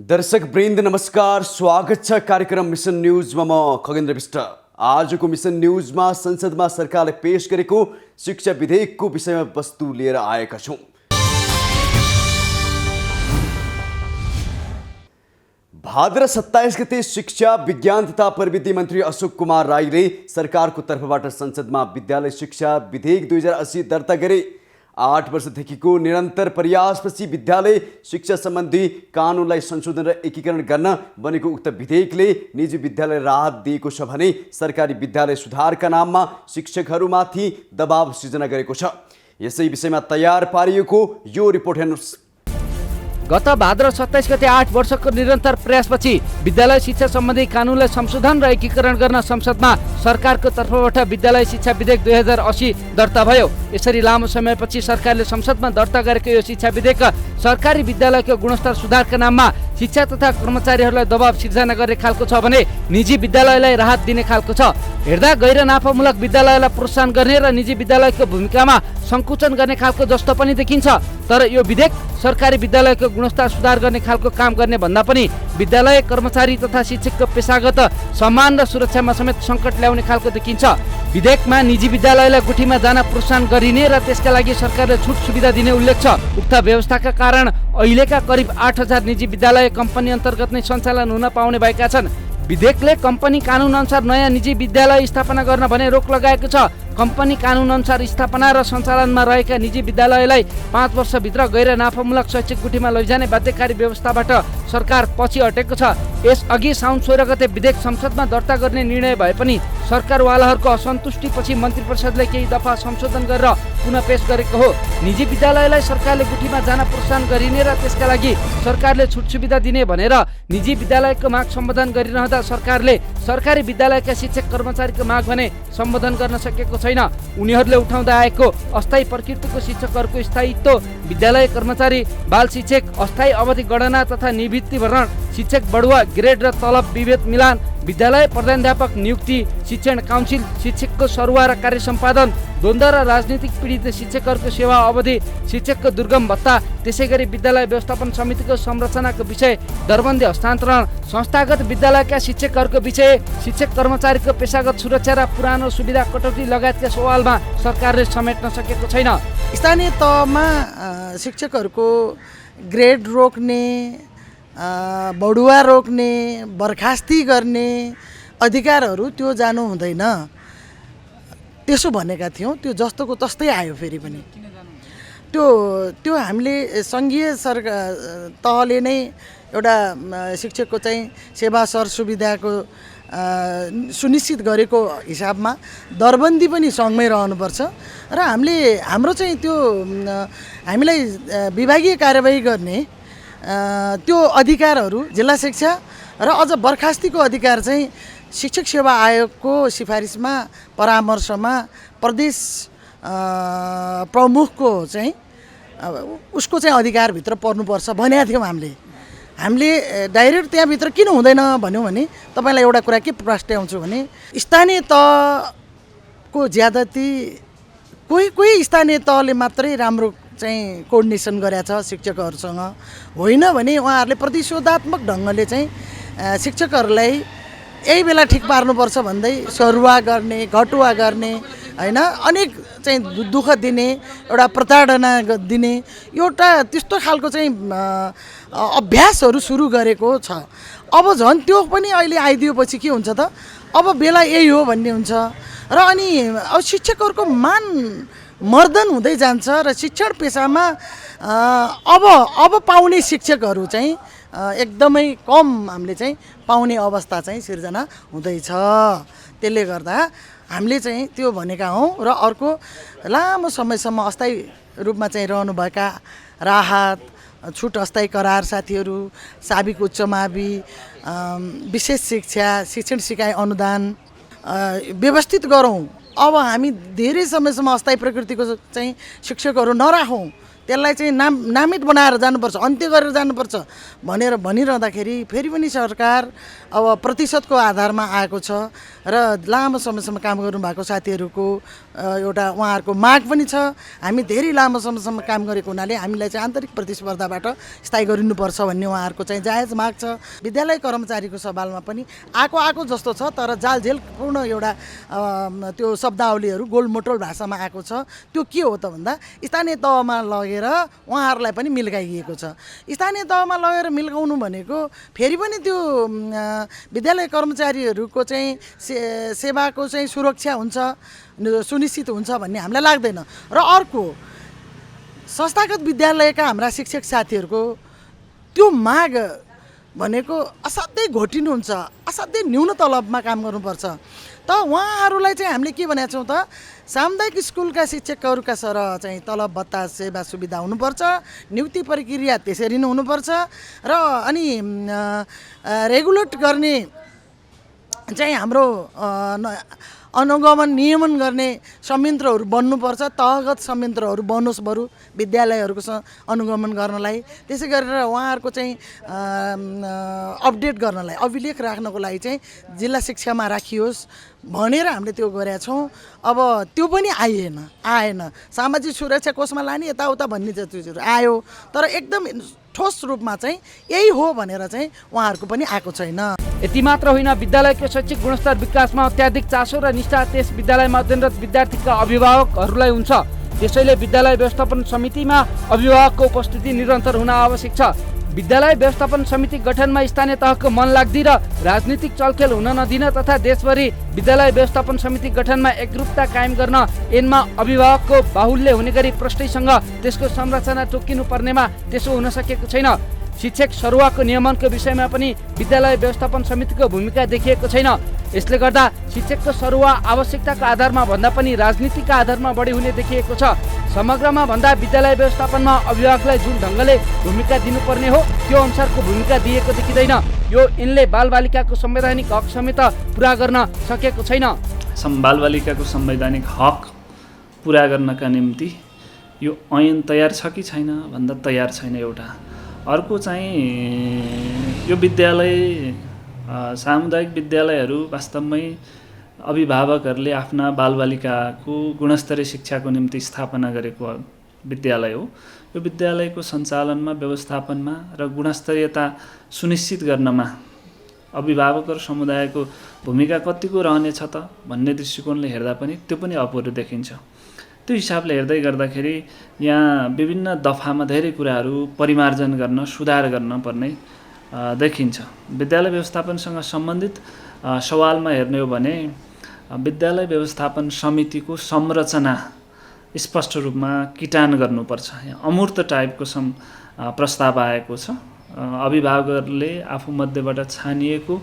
दर्शक वृन्द नमस्कार, स्वागत छ कार्यक्रम मिसन न्यूजमा। म खगेन्द्र विष्ट। आजको मिसन न्यूजमा संसदमा सरकारले पेश गरेको शिक्षा विधेयकको विषयमा वस्तु लिएर आएका छौँ। भाद्र 27 गते शिक्षा विज्ञान तथा प्रविधि मन्त्री अशोक कुमार राईले सरकारको तर्फबाट संसदमा विद्यालय शिक्षा विधेयक 2080 दर्ता गरे। 8 वर्षदेखिको निरन्तर प्रयासपछि विद्यालय शिक्षा सम्बन्धी कानुनलाई संशोधन र एकीकरण गर्न बनेको उक्त विधेयकले निजी विद्यालय राहत दिएको छ भने सरकारी विद्यालय सुधारका नाममा शिक्षकहरूमाथि दबाव सिर्जना गरेको छ। यसै विषयमा तयार पारिएको यो रिपोर्ट हेर्नुहोस्। गत भाद्र 27 गते 8 वर्षको निरन्तर प्रयासपछि विद्यालय शिक्षा सम्बन्धी कानुनलाई संशोधन र एकीकरण गर्न संसदमा सरकारको तर्फबाट विद्यालय शिक्षा विधेयक 2080 दर्ता भयो। यसरी लामो समयपछि सरकारले संसदमा दर्ता गरेको यो शिक्षा विधेयक सरकारी विद्यालयको गुणस्तर सुधारका नाममा शिक्षा तथा कर्मचारीहरूलाई दबाव सिर्जना गर्ने खालको छ भने निजी विद्यालयलाई राहत दिने खालको छ। हेर्दा गैर नाफामूलक विद्यालयलाई प्रोत्साहन गर्ने र निजी विद्यालयको भूमिकामा संकुचन गर्ने खालको जस्तो पनि देखिन्छ। तर यो विधेयक सरकारी विद्यालयको गुणस्तर सुधार गर्ने खालको काम गर्ने भन्दा पनि विद्यालय कर्मचारी तथा शिक्षकको पेशागत सम्मान र सुरक्षामा समेत सङ्कट ल्याउने खालको देखिन्छ। विधेयकमा निजी विद्यालयलाई गुठीमा जान प्रोत्साहन गरिने र त्यसका लागि सरकारले छुट सुविधा दिने उल्लेख छ। उक्त व्यवस्थाका कारण अहिलेका करिब 8000 निजी विद्यालय कम्पनी अन्तर्गत नै सञ्चालन हुन पाउने भएका छन्। विधेयकले कम्पनी कानुन अनुसार नयाँ निजी विद्यालय स्थापना गर्न भने रोक लगाएको छ। कम्पनी कानुन अनुसार स्थापना र सञ्चालनमा रहेका निजी विद्यालयलाई 5 वर्षभित्र गैर नाफामूलक शैक्षिक गुठीमा लैजाने बाध्यकारी व्यवस्थाबाट सरकार पछि हटेको छ। यसअघि साउन 16 गते विधेयक संसदमा दर्ता गर्ने निर्णय भए पनि सरकारवालाहरूको असन्तुष्टिपछि मन्त्री परिषदले केही दफा संशोधन गरेर पुनः पेश गरेको हो। निजी विद्यालयलाई सरकारले गुठीमा जान प्रोत्साहन गरिने र त्यसका लागि सरकारले छुट सुविधा दिने भनेर निजी विद्यालयको माग सम्बोधन गरिरहँदा सरकारले सरकारी विद्यालयका शिक्षक कर्मचारीको माग भने सम्बोधन गर्न सकेको छैन। उनीहरूले उठाउँदै आएको अस्थायी प्रकृतिको शिक्षकहरूको स्थायित्व, विद्यालय कर्मचारी, बाल शिक्षक, अस्थायी अवधि गणना तथा निवृत्ति भरण, शिक्षक बढुवा, ग्रेड र तलब विभेद मिलान, विद्यालय प्रधानाध्यापक नियुक्ति, शिक्षण काउन्सिल, शिक्षकको सरुवा र कार्य सम्पादन, द्वन्द्व र राजनीतिक पीडित शिक्षकहरूको सेवा अवधि, शिक्षकको दुर्गम भत्ता, त्यसैगरी विद्यालय व्यवस्थापन समितिको संरचनाको विषय, दरबन्दी हस्तान्तरण, संस्थागत विद्यालयका शिक्षकहरूको विषय, शिक्षक कर्मचारीको पेशागत सुरक्षा र पुरानो सुविधा कटौती लगायतका सवालमा सरकारले समेट्न सकेको छैन। स्थानीय तहमा शिक्षकहरूको ग्रेड रोक्ने, बढुवा रोक्ने, बर्खास्ती गर्ने अधिकारहरू त्यो जानु हुँदैन, त्यसो भनेका थियौँ। त्यो जस्तोको तस्तै आयो। फेरि पनि त्यो हामीले सङ्घीय सरकार तहले नै एउटा शिक्षकको चाहिँ सेवा सुविधाको सुनिश्चित गरेको हिसाबमा दरबन्दी पनि सँगमै रहनुपर्छ र हाम्रो चाहिँ त्यो हामीलाई विभागीय कारबाही गर्ने त्यो अधिकारहरू जिल्ला शिक्षा र अझ बर्खास्तीको अधिकार चाहिँ शिक्षक सेवा आयोगको सिफारिसमा परामर्शमा प्रदेश प्रमुखको चाहिँ उसको चाहिँ अधिकारभित्र पर्नुपर्छ भनेका थियौँ। हामीले डाइरेक्ट त्यहाँभित्र किन हुँदैन भन्यौँ भने तपाईँलाई एउटा कुरा के प्रस्ट्याउँछु भने स्थानीय तहको ज्यादती कोही स्थानीय तहले मात्रै राम्रो चाहिँ कोअर्डिनेसन गरेछ शिक्षकहरूसँग, होइन भने उहाँहरूले प्रतिशोधात्मक ढङ्गले चाहिँ शिक्षकहरूलाई यही बेला ठिक पार्नुपर्छ भन्दै सरुवा गर्ने, घटुवा गर्ने, होइन अनेक चाहिँ दुःख दिने, एउटा प्रताडना दिने एउटा त्यस्तो खालको चाहिँ अभ्यासहरू सुरु गरेको छ। अब झन् त्यो पनि अहिले आइदिएपछि के हुन्छ त, अब बेला यही हो भन्ने हुन्छ र अनि अब शिक्षकहरूको मान मर्दन हुँदै जान्छ र शिक्षण पेसामा अब पाउने शिक्षकहरू चाहिँ एकदमै कम हामीले चाहिँ पाउने अवस्था चाहिँ सिर्जना हुँदैछ। त्यसले गर्दा हामीले चाहिँ त्यो भनेका हौँ। र अर्को लामो समयसम्म अस्थायी रूपमा चाहिँ रहनुभएका राहत, छुट, अस्थायी करार साथीहरू, साबिक उच्च मावि, विशेष शिक्षा, शिक्षण सिकाइ अनुदान व्यवस्थित गरौँ। अब हामी धेरै समयसम्म अस्थायी प्रकृतिको चाहिँ शिक्षकहरू नराखौँ, त्यसलाई चाहिँ नामित बनाएर जानुपर्छ, अन्त्य गरेर जानुपर्छ भनेर भनिरहँदाखेरि फेरि पनि सरकार अब प्रतिशतको आधारमा आएको छ र लामो समयसम्म काम गर्नुभएको साथीहरूको एउटा उहाँहरूको माग पनि छ। हामी धेरै लामो समयसम्म काम गरेको हुनाले हामीलाई चाहिँ आन्तरिक प्रतिस्पर्धाबाट स्थायी गरिनुपर्छ भन्ने उहाँहरूको चाहिँ जायज माग छ। विद्यालय कर्मचारीको सवालमा पनि आएको जस्तो छ, तर जालझेलपूर्ण एउटा त्यो शब्दावलीहरू गोलमोटोल भाषामा आएको छ। त्यो के हो त भन्दा स्थानीय तहमा लगेर उहाँहरूलाई पनि मिल्काइएको छ। स्थानीय तहमा लगेर मिल्काउनु भनेको फेरि पनि त्यो विद्यालय कर्मचारीहरूको चाहिँ सेवाको चाहिँ सुरक्षा हुन्छ, सुनिश्चित हुन्छ भन्ने हामीलाई लाग्दैन। र अर्को, संस्थागत विद्यालयका हाम्रा शिक्षक साथीहरूको त्यो माग भनेको असाध्यै घोटिनुहुन्छ, असाध्यै न्यून तलबमा काम गर्नुपर्छ। त उहाँहरूलाई चाहिँ हामीले के भनेका छौँ त, सामुदायिक स्कुलका शिक्षकहरूका सरह चाहिँ तलब भत्ता सेवा सुविधा हुनुपर्छ, नियुक्ति प्रक्रिया त्यसरी नै हुनुपर्छ र अनि रेगुलेट गर्ने चाहिँ हाम्रो अनुगमन नियमन गर्ने संयन्त्रहरू बन्नुपर्छ। तहगत संयन्त्रहरू बनोस् बरु विद्यालयहरूको अनुगमन गर्नलाई, त्यसै गरेर उहाँहरूको चाहिँ अपडेट गर्नलाई, अभिलेख राख्नको लागि चाहिँ जिल्ला शिक्षामा राखियोस् भनेर हामीले त्यो गरेका छौँ। अब त्यो पनि आएन। सामाजिक सुरक्षा कोषमा लाने यताउता भन्ने चिजहरू आयो, तर एकदम ठोस रूपमा चाहिँ यही हो भनेर चाहिँ उहाँहरूको पनि आएको छैन। यति मात्र होइन, विद्यालयको शैक्षिक गुणस्तर विकासमा अत्याधिक चासो र निष्ठा त्यस विद्यालयमा अध्ययनरत विद्यार्थीका अभिभावकहरूलाई हुन्छ। त्यसैले विद्यालय व्यवस्थापन समितिमा अभिभावकको उपस्थिति निरन्तर हुन आवश्यक छ। विद्यालय व्यवस्थापन समिति गठनमा स्थानीय तहको मन लाग्दी र राजनीतिक चलखेल हुन नदिन तथा देशभरि विद्यालय व्यवस्थापन समिति गठनमा एकरूपता कायम गर्न ऐनमा अभिभावकको बाहुल्य हुने गरी प्रष्टैसँग त्यसको संरचना तोकिनु पर्नेमा त्यसो हुन सकेको छैन। शिक्षक सरुवाको नियमनको विषयमा पनि विद्यालय व्यवस्थापन समितिको भूमिका देखिएको छैन। यसले गर्दा शिक्षकको सरुवा आवश्यकताको आधारमा भन्दा पनि राजनीतिका आधारमा बढी हुने देखिएको छ। समग्रमा भन्दा विद्यालय व्यवस्थापनमा अभिभावकलाई जुन ढङ्गले भूमिका दिनुपर्ने हो त्यो अनुसारको भूमिका दिएको देखिँदैन। यो यिनले बालबालिकाको संवैधानिक हक समेत पुरा गर्न सकेको छैन। बालबालिकाको संवैधानिक हक पुरा गर्नका निम्ति यो ऐन तयार छ कि छैन भन्दा तयार छैन एउटा। अर्को चाहिँ यो विद्यालय सामुदायिक विद्यालयहरू वास्तवमै अभिभावकहरूले आफ्ना बालबालिकाको गुणस्तरीय शिक्षाको निम्ति स्थापना गरेको विद्यालय हो। यो विद्यालयको सञ्चालनमा, व्यवस्थापनमा र गुणस्तरीयता सुनिश्चित गर्नमा अभिभावक र समुदायको भूमिका कतिको रहनेछ त भन्ने दृष्टिकोणले हेर्दा पनि त्यो पनि अपुरो देखिन्छ। त्यो हिसाबले हेर्दै गर्दाखेरि यहाँ विभिन्न दफामा धेरै कुराहरू परिमार्जन गर्न, सुधार गर्न पर्ने देखिन्छ। विद्यालय व्यवस्थापनसँग सम्बन्धित सवालमा हेर्ने हो भने विद्यालय व्यवस्थापन समितिको संरचना स्पष्ट रूपमा किटान गर्नुपर्छ। अमूर्त टाइपको प्रस्ताव आएको छ। अभिभावकहरूले आफूमध्येबाट छानिएको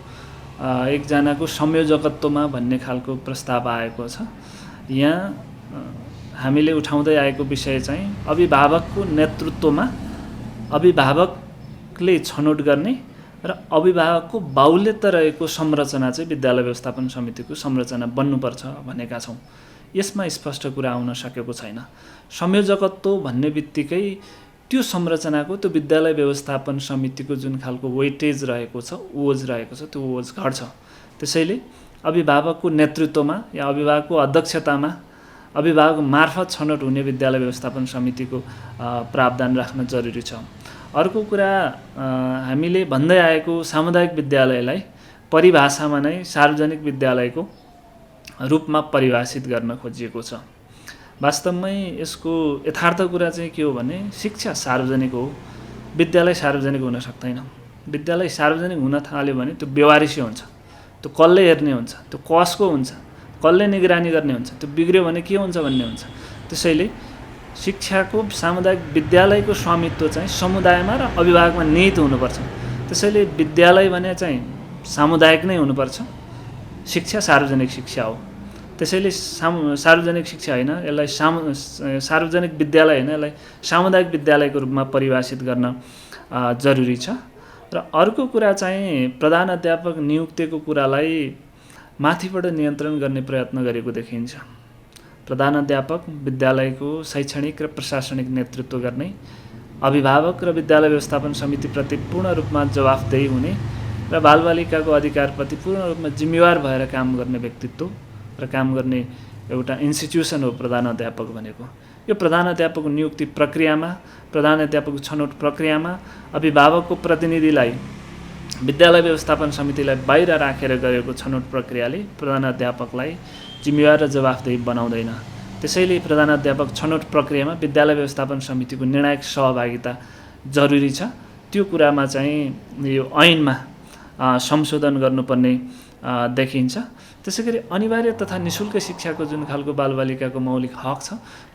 एकजनाको संयोजकत्वमा भन्ने खालको प्रस्ताव आएको छ। यहाँ हामीले उठाउँदै आएको विषय चाहिँ अभिभावकको नेतृत्वमा अभिभावकले छनौट गर्ने र अभिभावकको बाहुल्यता रहेको संरचना चाहिँ विद्यालय व्यवस्थापन समितिको संरचना बन्नुपर्छ भनेका छौँ। यसमा स्पष्ट कुरा आउन सकेको छैन। संयोजकत्व भन्ने बित्तिकै त्यो संरचनाको, त्यो विद्यालय व्यवस्थापन समितिको जुन खालको वेटेज रहेको छ, ओज रहेको छ, त्यो ओज घट्छ। त्यसैले अभिभावकको नेतृत्वमा या अभिभावकको अध्यक्षतामा अभिभावक मार्फत छनौट हुने विद्यालय व्यवस्थापन समितिको प्रावधान राख्न जरुरी छ। अर्को कुरा, हामीले भन्दै आएको सामुदायिक विद्यालयलाई परिभाषामा नै सार्वजनिक विद्यालयको रूपमा परिभाषित गर्न खोजिएको छ। वास्तवमै यसको यथार्थ कुरा चाहिँ के हो भने शिक्षा सार्वजनिक हो, विद्यालय सार्वजनिक हुन सक्दैन। विद्यालय सार्वजनिक हुन थाल्यो भने त्यो बेवारिसी हुन्छ, त्यो कसले हेर्ने हुन्छ, त्यो कसको हुन्छ, कसले निगरानी गर्ने हुन्छ, त्यो बिग्रियो भने के हुन्छ भन्ने हुन्छ। त्यसैले शिक्षाको सामुदायिक विद्यालयको स्वामित्व चाहिँ समुदायमा र अभिभावकमा निहित हुनुपर्छ। त्यसैले विद्यालय भने चाहिँ सामुदायिक नै हुनुपर्छ। शिक्षा सार्वजनिक शिक्षा हो। त्यसैले सार्वजनिक शिक्षा होइन, यसलाई सार्वजनिक विद्यालय होइन, यसलाई सामुदायिक विद्यालयको रूपमा परिभाषित गर्न जरुरी छ। र अर्को कुरा चाहिँ प्रधान अध्यापक नियुक्तिको कुरालाई माथिबाट नियन्त्रण गर्ने प्रयत्न गरेको देखिन्छ। प्रधानाध्यापक, विद्यालयको शैक्षणिक र प्रशासनिक नेतृत्व गर्ने, अभिभावक र विद्यालय व्यवस्थापन समितिप्रति पूर्ण रूपमा जवाफदेही हुने र बालबालिकाको अधिकारप्रति पूर्ण रूपमा जिम्मेवार भएर काम गर्ने व्यक्तित्व र काम गर्ने एउटा इन्स्टिट्युसन हो प्रधानाध्यापक भनेको। यो प्रधानाध्यापकको नियुक्ति प्रक्रियामा, प्रधानाध्यापकको छनौट प्रक्रियामा अभिभावकको प्रतिनिधिलाई, विद्यालय व्यवस्थापन समितिलाई बाहिर राखेर गरेको छनौट प्रक्रियाले प्रधानाध्यापकलाई जिम्मेवार र जवाफदेही बनाउँदैन। त्यसैले प्रधानाध्यापक छनौट प्रक्रियामा विद्यालय व्यवस्थापन समितिको निर्णायक सहभागिता जरुरी छ। त्यो कुरामा चाहिँ यो ऐनमा संशोधन गर्नुपर्ने देखिन्छ। त्यसैगरी अनिवार्य तथा निःशुल्क शिक्षाको जुन खालको बालबालिकाको मौलिक हक छ,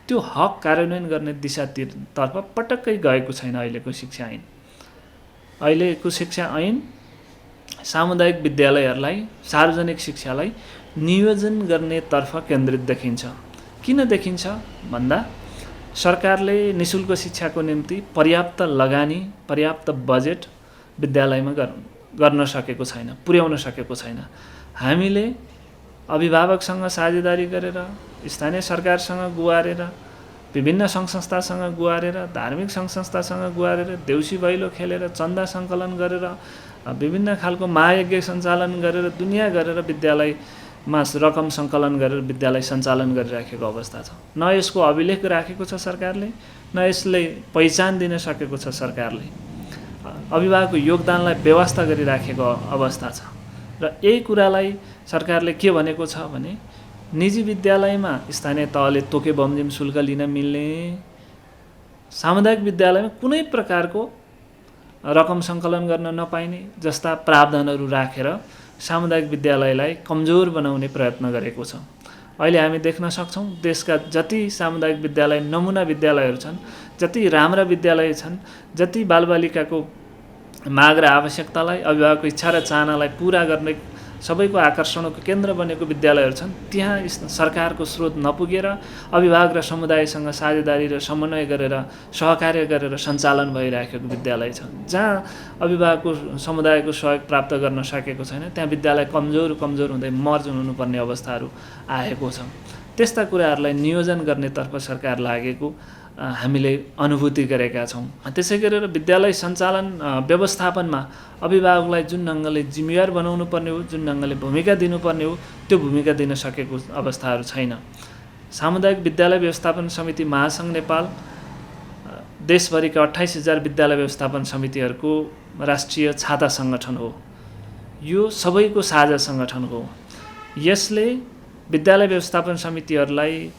त्यो हक कार्यान्वयन गर्ने दिशातर्फ पटक्कै गएको छैन अहिलेको शिक्षा ऐन। अहिलेको शिक्षा ऐन सामुदायिक विद्यालयहरूलाई, सार्वजनिक शिक्षालाई नियोजन गर्नेतर्फ केन्द्रित देखिन्छ। किन देखिन्छ भन्दा सरकारले निःशुल्क शिक्षाको निम्ति पर्याप्त लगानी, पर्याप्त बजेट विद्यालयमा गर्न सकेको छैन, पुर्याउन सकेको छैन। हामीले अभिभावकसँग साझेदारी गरेर, स्थानीय सरकारसँग गुहारेर, विभिन्न सङ्घ संस्थासँग गुहारेर, धार्मिक सङ्घ संस्थासँग गुहारेर, देउसी भैलो खेलेर, चन्दा सङ्कलन गरेर, विभिन्न खालको महायज्ञ सञ्चालन गरेर, दुनियाँ गरेर विद्यालयमा रकम सङ्कलन गरेर विद्यालय सञ्चालन गरिराखेको अवस्था छ। न यसको अभिलेख राखेको छ सरकारले, न यसले पहिचान दिन सकेको छ सरकारले। अभिभावकको योगदानलाई व्यवस्था गरिराखेको अवस्था छ। र यही कुरालाई सरकारले के भनेको छ भने निजी विद्यालयमा स्थानीय तहले तोके बमोजिम शुल्क लिन मिल्ने, सामुदायिक विद्यालयमा कुनै प्रकारको रकम सङ्कलन गर्न नपाइने जस्ता प्रावधानहरू राखेर सामुदायिक विद्यालयलाई कमजोर बनाउने प्रयत्न गरेको छ। अहिले हामी देख्न सक्छौँ देशका जति सामुदायिक विद्यालय, नमुना विद्यालयहरू छन्, जति राम्रा विद्यालय छन्, जति बालबालिकाको माग र आवश्यकतालाई, अभिभावकको इच्छा र चाहनालाई पुरा गर्ने सबैको आकर्षणको केन्द्र बनेको विद्यालयहरू छन्, त्यहाँ सरकारको स्रोत नपुगेर अभिभावक र समुदायसँग साझेदारी र समन्वय गरेर, सहकार्य गरेर सञ्चालन भइरहेको विद्यालय छ। जहाँ अभिभावकको समुदायको सहयोग प्राप्त गर्न सकेको छैन, त्यहाँ विद्यालय कमजोर हुँदै मर्जन हुनुपर्ने अवस्थाहरू आएको छ। त्यस्ता कुराहरूलाई नियोजन गर्नेतर्फ सरकार लागेको हामीले अनुभूति गरेका छौँ। त्यसै गरेर विद्यालय सञ्चालन व्यवस्थापनमा अभिभावकलाई जुन ढङ्गले जिम्मेवार बनाउनु पर्ने हो, जुन ढङ्गले भूमिका दिनुपर्ने हो, त्यो भूमिका दिन सकेको अवस्थाहरू छैन। सामुदायिक विद्यालय व्यवस्थापन समिति महासङ्घ नेपाल देशभरिका 28,000 विद्यालय व्यवस्थापन समितिहरूको राष्ट्रिय छाता सङ्गठन हो। यो सबैको साझा सङ्गठन हो। यसले विद्यालय व्यवस्थापन समितिहरूलाई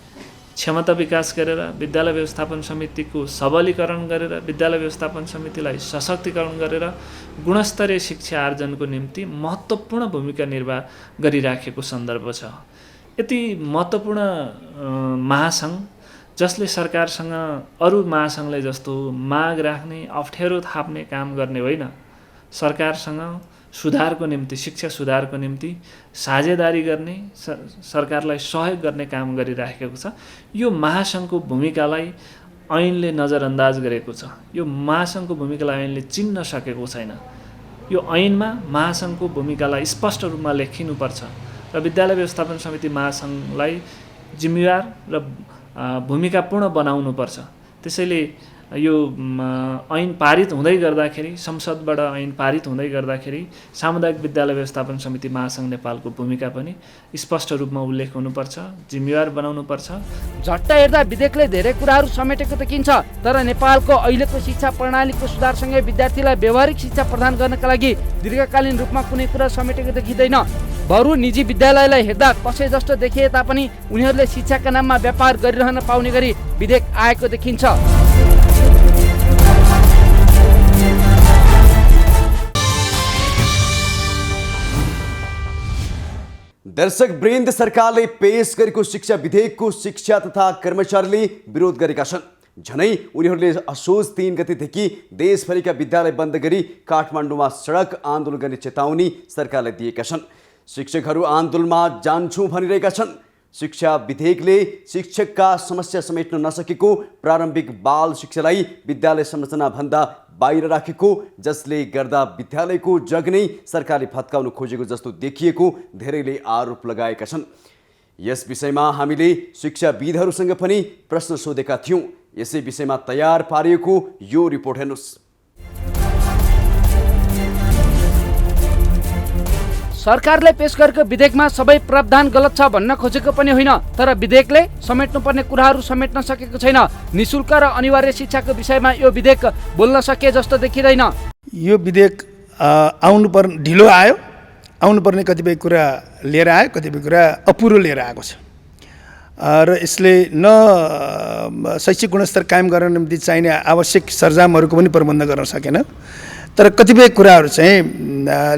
क्षमता विकास गरेर, विद्यालय व्यवस्थापन समितिको सबलीकरण गरेर, विद्यालय व्यवस्थापन समितिलाई सशक्तिकरण गरेर गुणस्तरीय शिक्षा आर्जनको निम्ति महत्त्वपूर्ण भूमिका निर्वाह गरिराखेको सन्दर्भ छ। यति महत्त्वपूर्ण महासङ्घ जसले सरकारसँग अरू महासङ्घले जस्तो माग राख्ने, अप्ठ्यारो थाप्ने काम गर्ने होइन, सरकारसँग सुधारको निम्ति, शिक्षा सुधारको निम्ति साझेदारी गर्ने, सरकारलाई सहयोग गर्ने काम गरिराखेको छ। यो महासङ्घको भूमिकालाई ऐनले नजरअन्दाज गरेको छ। यो महासङ्घको भूमिकालाई ऐनले चिन्न सकेको छैन। यो ऐनमा महासङ्घको भूमिकालाई स्पष्ट रूपमा लेखिनुपर्छ र विद्यालय व्यवस्थापन समिति महासङ्घलाई जिम्मेवार र भूमिकापूर्ण बनाउनुपर्छ। त्यसैले यो ऐन पारित हुँदै गर्दाखेरि, संसदबाट ऐन पारित हुँदै गर्दाखेरि सामुदायिक विद्यालय व्यवस्थापन समिति महासङ्घ नेपालको भूमिका पनि स्पष्ट रूपमा उल्लेख हुनुपर्छ, जिम्मेवार बनाउनुपर्छ। झट्ट हेर्दा विधेयकले धेरै कुराहरू समेटेको देखिन्छ, तर नेपालको अहिलेको शिक्षा प्रणालीको सुधारसँगै विद्यार्थीलाई व्यावहारिक शिक्षा प्रदान गर्नका लागि दीर्घकालीन रूपमा कुनै कुरा समेटेको देखिँदैन। बरु निजी विद्यालयलाई हेर्दा कसै जस्तो देखिए तापनि उनीहरूले शिक्षाका नाममा व्यापार गरिरहन पाउने गरी विधेयक आएको देखिन्छ। दर्शक वृन्द, सरकारले पेश गरेको शिक्षा विधेयकको शिक्षा तथा कर्मचारीले विरोध गरेका छन्। झनै उनीहरूले असोज 3 गतेदेखि देशभरिका विद्यालय बन्द गरी काठमाडौँमा सडक आन्दोलन गर्ने चेतावनी सरकारलाई दिएका छन्। शिक्षकहरू आन्दोलनमा जान्छौँ भनिरहेका छन्। शिक्षा विधेयकले शिक्षकका समस्या समेट्न नसकेको प्रारम्भिक बाल शिक्षालाई विद्यालय संरचनाभन्दा बाहिर राखेको, जसले गर्दा विद्यालयको जग नै सरकारले भत्काउन खोजेको जस्तो देखिएको धेरैले आरोप लगाएका छन्। यस विषयमा हामीले शिक्षाविदहरूसँग पनि प्रश्न सोधेका थियौँ। यसै विषयमा तयार पारिएको यो रिपोर्ट हेर्नुहोस्। सरकारले पेश गरेको विधेयकमा सबै प्रावधान गलत छ भन्न खोजेको पनि होइन, तर विधेयकले समेट्नुपर्ने कुराहरू समेट्न सकेको छैन। निशुल्क र अनिवार्य शिक्षाको विषयमा यो विधेयक बोल्न सके जस्तो देखिँदैन। यो विधेयक ढिलो आयो, आउनुपर्ने कतिपय कुरा लिएर आयो, कतिपय कुरा अपुरो लिएर आएको छ र यसले न शैक्षिक गुणस्तर कायम गर्न निम्ति चाहिने आवश्यक सरञ्जामहरूको पनि प्रबन्ध गर्न सकेन। तर कतिपय कुराहरू चाहिँ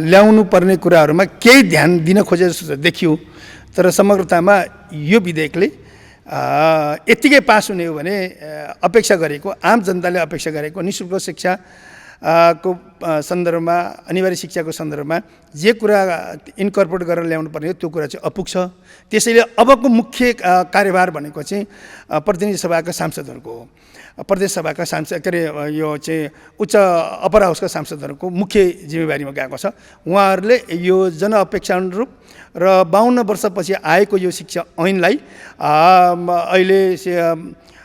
ल्याउनु पर्ने कुराहरूमा केही ध्यान दिन खोजे जस्तो देखियो। तर समग्रतामा यो विधेयकले यत्तिकै पास हुने हो भने अपेक्षा गरेको, आम जनताले अपेक्षा गरेको निःशुल्क शिक्षा को सन्दर्भमा, अनिवार्य शिक्षाको सन्दर्भमा जे कुरा इन्कर्पोरेट गरेर ल्याउनु पर्ने हो त्यो कुरा चाहिँ अपुग्छ। त्यसैले अबको मुख्य कार्यभार भनेको चाहिँ प्रतिनिधि सभाका सांसदहरूको हो। प्रदेश सभाका सांसद के अरे यो चाहिँ उच्च अप्पर हाउसका सांसदहरूको मुख्य जिम्मेवारीमा गएको छ। उहाँहरूले यो जनअपेक्षा अनुरूप र 52 वर्षपछि आएको यो शिक्षा ऐनलाई अहिले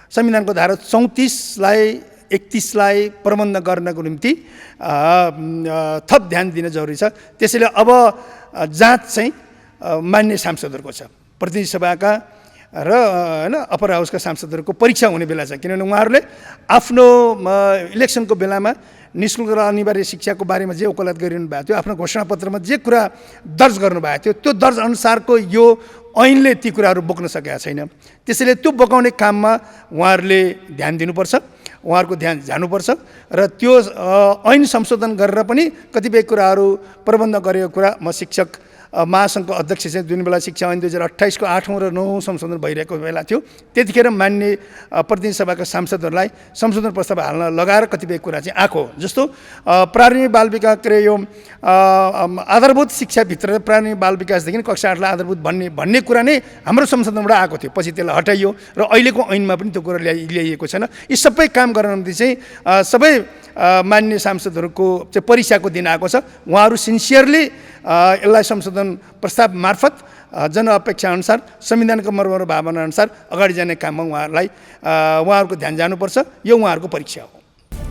संविधानको धारा 34लाई 31लाई प्रबन्ध गर्नको निम्ति थप ध्यान दिन जरुरी छ। त्यसैले अब जाँच चाहिँ मान्य सांसदहरूको छ, प्रतिनिधि सभाका र हैन अप्पर हाउसका सांसदहरूको परीक्षा हुने बेला छ। किनभने उहाँहरूले आफ्नो इलेक्सनको बेलामा निःशुल्क र अनिवार्य शिक्षाको बारेमा जे वकालत गरिरहनु भएको थियो, आफ्नो घोषणापत्रमा जे कुरा दर्ज गर्नुभएको थियो, त्यो दर्ज अनुसारको यो ऐनले ती कुराहरू बोक्न सकेका छैन। त्यसैले त्यो बोकाउने काममा उहाँहरूले ध्यान दिनुपर्छ, उहाँहरूको ध्यान जानुपर्छ र त्यो ऐन संशोधन गरेर पनि कतिपय कुराहरू प्रबन्ध गरेको कुरा म शिक्षक महासङ्घको अध्यक्ष चाहिँ जुन बेला शिक्षा ऐन 2028 को 8औं र 9औं संशोधन भइरहेको बेला थियो, त्यतिखेर मान्य प्रतिनिधि सभाका सांसदहरूलाई संशोधन प्रस्ताव हाल्न लगाएर कतिपय कुरा चाहिँ आएको। जस्तो प्रारम्भिक बाल विकास के यो आधारभूत शिक्षाभित्र प्रारम्भिक बाल विकासदेखि कक्षा 8लाई आधारभूत भन्ने कुरा नै हाम्रो संशोधनबाट आएको थियो। पछि त्यसलाई हटाइयो र अहिलेको ऐनमा पनि त्यो कुरा ल्याइएको छैन। यी सबै काम गर्न निम्ति चाहिँ सबै मान्य सांसदहरूको चाहिँ परीक्षाको दिन आएको छ। उहाँहरू सिन्सियरली यसलाई संशोधन प्रस्ताव मार्फत जनअपेक्षा अनुसार संविधानको मर्म र भावना अनुसार अगाडि जाने काममा उहाँहरूको ध्यान जानुपर्छ। यो उहाँहरूको परीक्षा हो।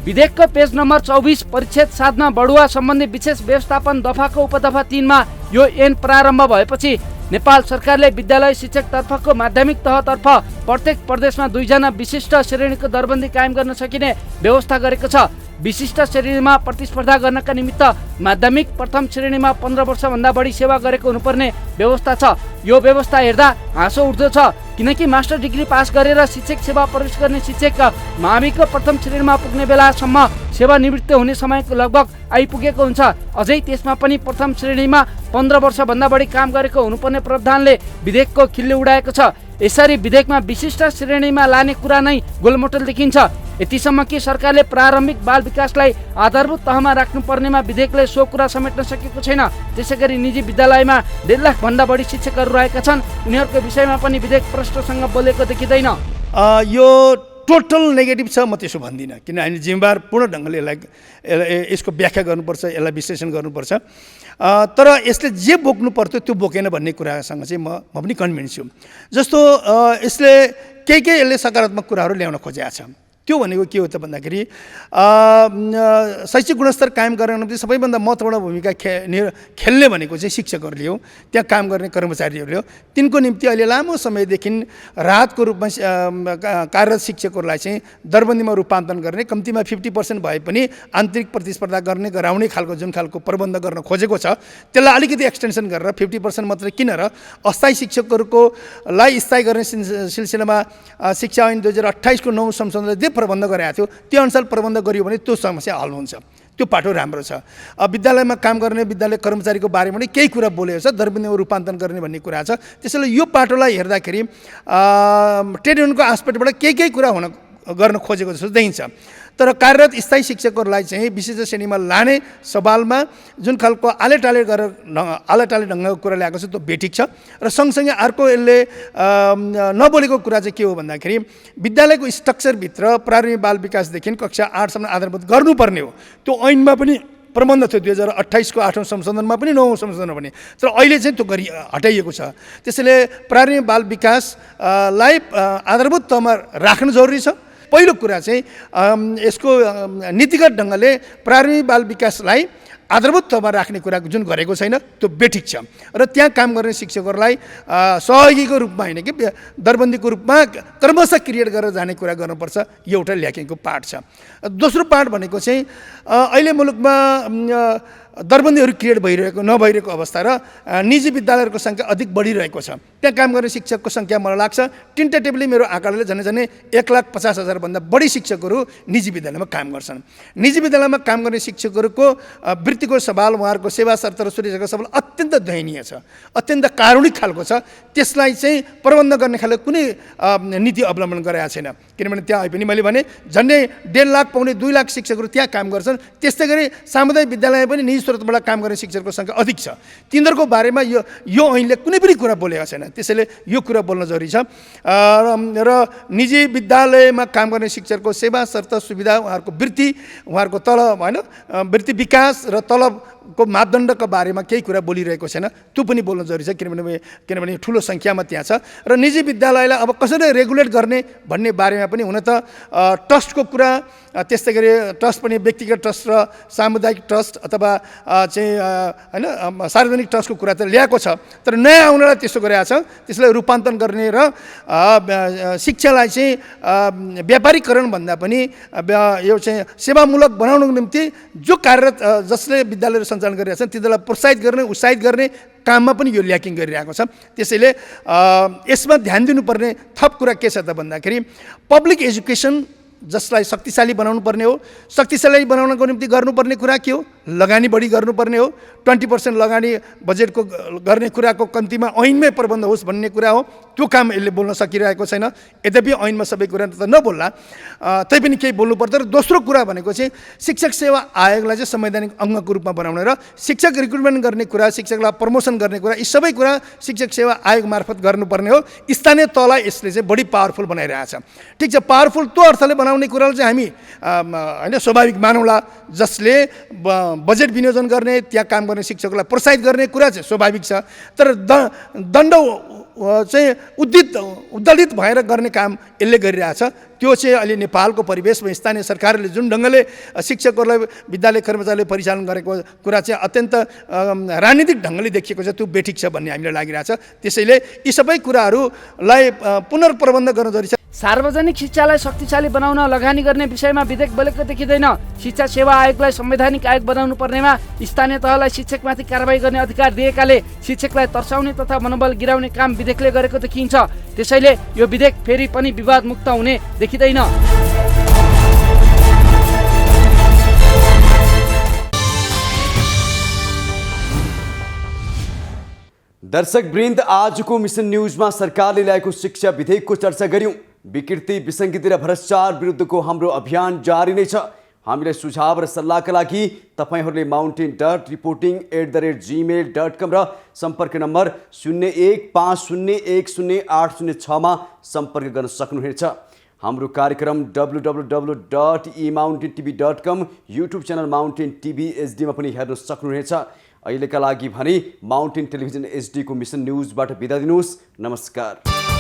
विधेयकको पेज नम्बर 24 परिच्छेद 7 मा बढुवा सम्बन्धी विशेष व्यवस्थापन दफाको उपदफा 3 मा यो ऐन प्रारम्भ भएपछि नेपाल सरकारले विद्यालय शिक्षक तर्फको माध्यमिक तहतर्फ प्रत्येक प्रदेशमा 2 जना विशिष्ट श्रेणीको दरबन्दी कायम गर्न सकिने व्यवस्था गरेको छ। विशिष्ट श्रेणीमा प्रतिस्पर्धा गर्नका निमित्त माध्यमिक प्रथम श्रेणीमा 15 वर्षभन्दा बढी सेवा गरेको हुनुपर्ने व्यवस्था छ। यो व्यवस्था हेर्दा हाँसो उठ्दो छ, किनकि मास्टर डिग्री पास गरेर शिक्षक सेवा प्रवेश गर्ने शिक्षक माविको प्रथम श्रेणीमा पुग्ने बेलासम्म सेवानिवृत्त हुने समयको लगभग आइपुगेको हुन्छ। अझै त्यसमा पनि प्रथम श्रेणीमा 15 वर्षभन्दा बढी काम गरेको हुनुपर्ने प्रावधानले विधेयकको खिल्ली उडाएको छ। यसरी विधेयकमा विशिष्ट श्रेणीमा लाने कुरा नै गोलमोटल देखिन्छ। यतिसम्म कि सरकारले प्रारम्भिक बाल विकासलाई आधारभूत तहमा राख्नुपर्नेमा विधेयकले सो कुरा समेट्न सकेको छैन। त्यसैगरी निजी विद्यालयमा 1.5 लाख भन्दा बढी शिक्षकहरू रहेका छन्, उनीहरूको विषयमा पनि विधेयक प्रष्टसँग बोलेको देखिँदैन। यो टोटल नेगेटिभ छ, म त्यसो भन्दिनँ। किन हामी जिम्मेवारपूर्ण ढङ्गले यसको व्याख्या गर्नुपर्छ, यसलाई विश्लेषण गर्नुपर्छ। तर यसले जे बोक्नु पर्थ्यो त्यो बोकेन भन्ने कुरासँग चाहिँ म पनि कन्भिन्स छु। जस्तो यसले केही यसले सकारात्मक कुराहरू ल्याउन खोजेको छ। त्यो भनेको के हो त भन्दाखेरि शैक्षिक गुणस्तर कायम गर्न निम्ति सबैभन्दा महत्त्वपूर्ण भूमिका खेल्ने भनेको चाहिँ शिक्षकहरूले हो, त्यहाँ काम गर्ने कर्मचारीहरूले हो। तिनको निम्ति अहिले लामो समयदेखि राहतको रूपमा कार्यरत शिक्षकहरूलाई चाहिँ दरबन्दीमा रूपान्तरण गर्ने, कम्तीमा 50% भए पनि आन्तरिक प्रतिस्पर्धा गराउने खालको जुन खालको प्रबन्ध गर्न खोजेको छ, त्यसलाई अलिकति एक्सटेन्सन गरेर 50% मात्रै किन र अस्थायी शिक्षकहरूलाई स्थायी गर्ने सिलसिलामा शिक्षा ऐन 2028 को 9 संशोधनले प्रबन्ध गरेको थियो, त्यो अनुसार प्रबन्ध गरियो भने त्यो समस्या हल हुन्छ। त्यो पाटो राम्रो छ। विद्यालयमा काम गर्ने विद्यालय कर्मचारीको बारेमा पनि केही कुरा बोलेको छ, दरबन्दीमा रूपान्तरण गर्ने भन्ने कुरा छ। त्यसैले यो पाटोलाई हेर्दाखेरि ट्रेड युनियनको आस्पेक्टबाट केही कुरा गर्न खोजेको जस्तो देखिन्छ। तर कार्यरत स्थायी शिक्षकहरूलाई चाहिँ विशिष्ट श्रेणीमा लाने सवालमा जुन खालको आलेटाले ढङ्गको कुरा ल्याएको छ त्यो बेठिक छ। र सँगसँगै अर्को यसले नबोलेको कुरा चाहिँ के हो भन्दाखेरि विद्यालयको स्ट्रक्चरभित्र प्रारम्भिक बाल विकासदेखि कक्षा 8 सम्म आधारभूत गर्नुपर्ने हो, त्यो ऐनमा पनि प्रबन्ध थियो 2028 को 8औं संशोधनमा पनि 9औं संशोधनमा पनि, तर अहिले चाहिँ त्यो हटाइएको छ। त्यसैले प्रारम्भिक बाल विकासलाई आधारभूत तहमा राख्नु जरुरी छ। पहिलो कुरा चाहिँ यसको नीतिगत ढङ्गले प्रारम्भिक बाल विकासलाई आधारभूत तहमा राख्ने कुरा जुन गरेको छैन त्यो बेठिक छ र त्यहाँ काम गर्ने शिक्षकहरूलाई सहयोगीको रूपमा होइन कि दरबन्दीको रूपमा क्रमशः क्रिएट गरेर जाने कुरा गर्नुपर्छ। यो एउटा ल्याकिङको पार्ट छ। दोस्रो पार्ट भनेको चाहिँ अहिले मुलुकमा दरबन्दीहरू क्रिएट नभइरहेको अवस्था र निजी विद्यालयहरूको सङ्ख्या अधिक बढिरहेको छ। त्यहाँ काम गर्ने शिक्षकको सङ्ख्या मलाई लाग्छ टेन्टेटिभली मेरो आँकडाले झनै 1,50,000 भन्दा बढी शिक्षकहरू निजी विद्यालयमा काम गर्छन्। निजी विद्यालयमा काम गर्ने शिक्षकहरूको वृत्तिको सवाल, उहाँहरूको सेवा शर्त र सुरक्षाको सवाल अत्यन्त दयनीय छ, अत्यन्त कारुणिक खालको छ। त्यसलाई चाहिँ प्रबन्ध गर्ने खाले कुनै नीति अवलम्बन गरेका छैन। किनभने त्यहाँ पनि मैले भने झन्डै 1.5 लाख पाउने 2 लाख शिक्षकहरू त्यहाँ काम गर्छन्। त्यस्तै गरी सामुदायिक विद्यालयमा पनि निजी स्रोतबाट काम गर्ने शिक्षकको सङ्ख्या अधिक छ। तिनीहरूको बारेमा यो ऐनले कुनै पनि कुरा बोलेको छैन। त्यसैले यो कुरा बोल्न जरुरी छ। र निजी विद्यालयमा काम गर्ने शिक्षकको सेवा शर्त सुविधा, उहाँहरूको वृत्ति, उहाँहरूको तलब होइन, वृत्ति विकास र तलबको मापदण्डको बारेमा केही कुरा बोलिरहेको छैन। त्यो पनि बोल्न जरुरी छ। किनभने ठुलो सङ्ख्यामा त्यहाँ छ। र निजी विद्यालयलाई अब कसरी रेगुलेट गर्ने भन्ने बारेमा पनि हुन त ट्रस्टको कुरा, त्यस्तै गरी ट्रस्ट पनि व्यक्तिगत ट्रस्ट र सामुदायिक ट्रस्ट अथवा चाहिँ होइन सार्वजनिक ट्रस्टको कुरा त ल्याएको छ। तर नयाँ आउनलाई त्यसो गरेको छ। त्यसलाई रूपान्तरण गर्ने र शिक्षालाई चाहिँ व्यापारीकरण भन्दा पनि यो चाहिँ सेवामूलक बनाउनको निम्ति जो कार्यरत जसले विद्यालयहरू सञ्चालन गरिरहेका छन् तिनीहरूलाई प्रोत्साहित गर्ने, उत्साहित गर्ने काममा पनि यो ल्याकिङ गरिरहेको छ। त्यसैले यसमा ध्यान दिनुपर्ने थप कुरा के छ त भन्दाखेरि पब्लिक एजुकेसन जसलाई शक्तिशाली बनाउनु पर्ने हो। शक्तिशाली बनाउनको निम्ति गर्नुपर्ने कुरा के हो? लगानी बढी गर्नुपर्ने हो। 20% लगानी बजेटको गर्ने कुराको कम्तीमा ऐनमै प्रबन्ध होस् भन्ने कुरा हो। त्यो काम यसले बोल्न सकिरहेको छैन। यद्यपि ऐनमा सबै कुरा त नबोल्ला, तैपनि केही बोल्नु पर्छ। र दोस्रो कुरा भनेको चाहिँ शिक्षक सेवा आयोगलाई चाहिँ संवैधानिक अङ्गको रूपमा बनाउने र शिक्षक रिक्रुटमेन्ट गर्ने कुरा, शिक्षकलाई प्रमोसन गर्ने कुरा, यी सबै कुरा शिक्षक सेवा आयोग मार्फत गर्नुपर्ने हो। स्थानीय तहलाई यसले चाहिँ बढी पावरफुल बनाइरहेछ। ठिक छ, पावरफुल त्यो अर्थले बनाउने कुरालाई चाहिँ हामी होइन स्वाभाविक मानौँला। जसले बजेट विनियोजन गर्ने, त्यहाँ काम गर्ने शिक्षकलाई प्रोत्साहित गर्ने कुरा चाहिँ स्वाभाविक छ। तर दण्ड चाहिँ उद्दलित भएर गर्ने काम यसले गरिरहेछ। त्यो चाहिँ अहिले नेपालको परिवेशमा स्थानीय सरकारले जुन ढङ्गले शिक्षकहरूलाई, विद्यालय कर्मचारीले परिचालन गरेको कुरा चाहिँ अत्यन्त राजनीतिक ढङ्गले देखिएको छ। त्यो बेठिक छ भन्ने हामीलाई लागिरहेछ। त्यसैले यी सबै कुराहरूलाई पुनर्प्रबन्ध गर्न जरुरी छ। सार्वजनिक शिक्षालाई शक्तिशाली बनाउन लगानी गर्ने विषयमा विधेयक बलेको देखिँदैन। शिक्षा सेवा आयोगलाई संवैधानिक आयोग बनाउनु पर्नेमा स्थानीय तहलाई शिक्षकमाथि कारबाही गर्ने अधिकार दिएकाले शिक्षकलाई तर्साउने तथा मनोबल गिराउने काम विधेयकले गरेको देखिन्छ। त्यसैले यो विधेयक फेरि पनि विवाद मुक्त हुने देखिँदैन। दर्शक वृन्द, आजको मिसन न्यूजमा सरकारले ल्याएको शिक्षा विधेयकको चर्चा गर्यौं। विकृति, विसङ्गति र भ्रष्टाचार विरुद्धको हाम्रो अभियान जारी नै छ। हामीलाई सुझाव र सल्लाहका लागि तपाईहरूले mountain.reporting@gmail.com र सम्पर्क नम्बर 0150108006 मा सम्पर्क गर्न सक्नुहुनेछ। हाम्रो कार्यक्रम www.emountaintv.com, YouTube channel mountain TV HD मा पनि हेर्न सक्नुहुनेछ। अहिलेका लागि भने माउन्टेन टेलिभिजन HD को मिसन न्यूजबाट बिदा दिनुहोस्। नमस्कार।